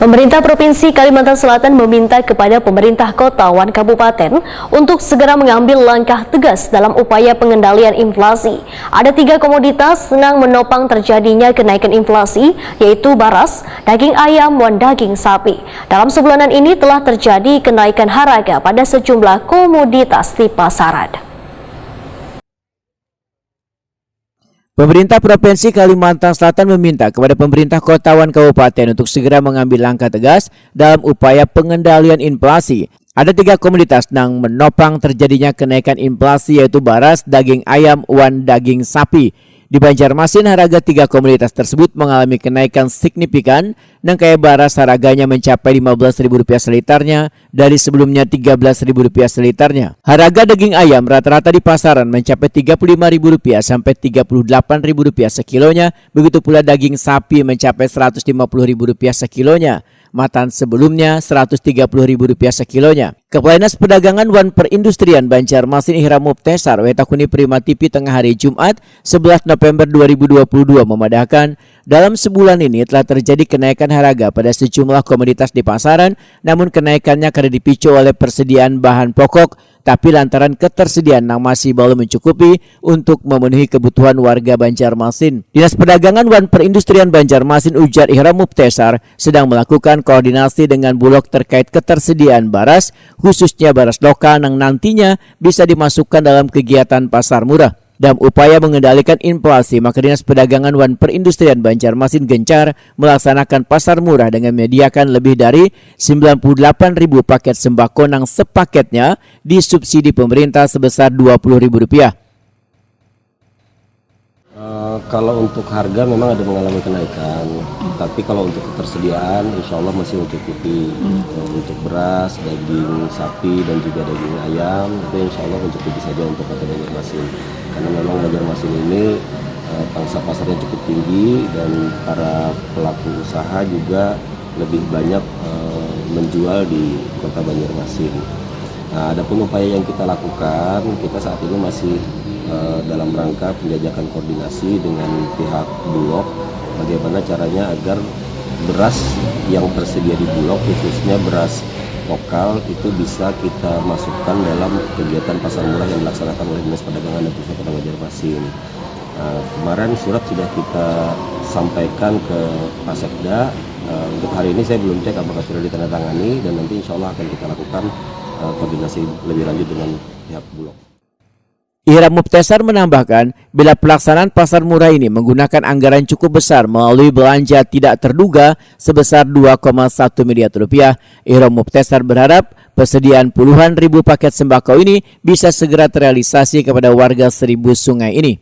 Pemerintah Provinsi Kalimantan Selatan meminta kepada pemerintah kota dan kabupaten untuk segera mengambil langkah tegas dalam upaya pengendalian inflasi. Ada 3 komoditas yang menopang terjadinya kenaikan inflasi, yaitu beras, daging ayam, dan daging sapi. Dalam sebulanan ini telah terjadi kenaikan harga pada sejumlah komoditas di pasaran. Pemerintah Provinsi Kalimantan Selatan meminta kepada pemerintah kota dan kabupaten untuk segera mengambil langkah tegas dalam upaya pengendalian inflasi. Ada 3 komoditas yang menopang terjadinya kenaikan inflasi, yaitu beras, daging ayam, dan daging sapi. Di Banjarmasin, harga 3 komoditas tersebut mengalami kenaikan signifikan, dan kayak beras harganya mencapai Rp15.000 seliternya dari sebelumnya Rp13.000 seliternya. Harga daging ayam rata-rata di pasaran mencapai Rp35.000 sampai Rp38.000 sekilonya, begitu pula daging sapi mencapai Rp150.000 sekilonya. Matan sebelumnya Rp130.000 sekilonya. Kepala Dinas Perdagangan dan Perindustrian Banjarmasin Ihram Mubtesar Wetakuni Prima TV tengah hari Jumat 11 November 2022 memadahkan dalam sebulan ini telah terjadi kenaikan harga pada sejumlah komoditas di pasaran, namun kenaikannya karena dipicu oleh persediaan bahan pokok, tapi lantaran ketersediaan yang masih belum mencukupi untuk memenuhi kebutuhan warga Banjarmasin. Dinas Perdagangan dan Perindustrian Banjarmasin ujar Ihram Mubtesar sedang melakukan koordinasi dengan Bulog terkait ketersediaan beras, khususnya beras lokal yang nantinya bisa dimasukkan dalam kegiatan pasar murah. Dalam upaya mengendalikan inflasi, maka Dinas Perdagangan dan Perindustrian Banjarmasin gencar melaksanakan pasar murah dengan menyediakan lebih dari 98.000 paket sembako yang sepaketnya disubsidi pemerintah sebesar Rp20.000. Kalau untuk harga memang ada mengalami kenaikan, tapi kalau untuk ketersediaan insya Allah masih mencukupi. Untuk beras, daging sapi dan juga daging ayam itu insya Allah mencukupi saja untuk kota Banjarmasin, karena memang Banjarmasin ini pangsa pasarnya cukup tinggi dan para pelaku usaha juga lebih banyak menjual di kota Banjarmasin. Nah, adapun upaya yang kita lakukan, kita saat ini masih dalam rangka penjajakan koordinasi dengan pihak Bulog, bagaimana caranya agar beras yang tersedia di Bulog, khususnya beras lokal, itu bisa kita masukkan dalam kegiatan pasar murah yang dilaksanakan oleh Dinas Perdagangan dan Pusat Kota Banjarmasin. Kemarin surat sudah kita sampaikan ke Pak Sekda. Untuk hari ini saya belum cek apakah sudah ditandatangani, dan nanti insya Allah akan kita lakukan koordinasi lebih lanjut dengan pihak Bulog. Ihram Mubtesar menambahkan, bila pelaksanaan pasar murah ini menggunakan anggaran cukup besar melalui belanja tidak terduga sebesar Rp2,1 miliar, Ihram Mubtesar berharap persediaan puluhan ribu paket sembako ini bisa segera terrealisasi kepada warga Seribu Sungai ini.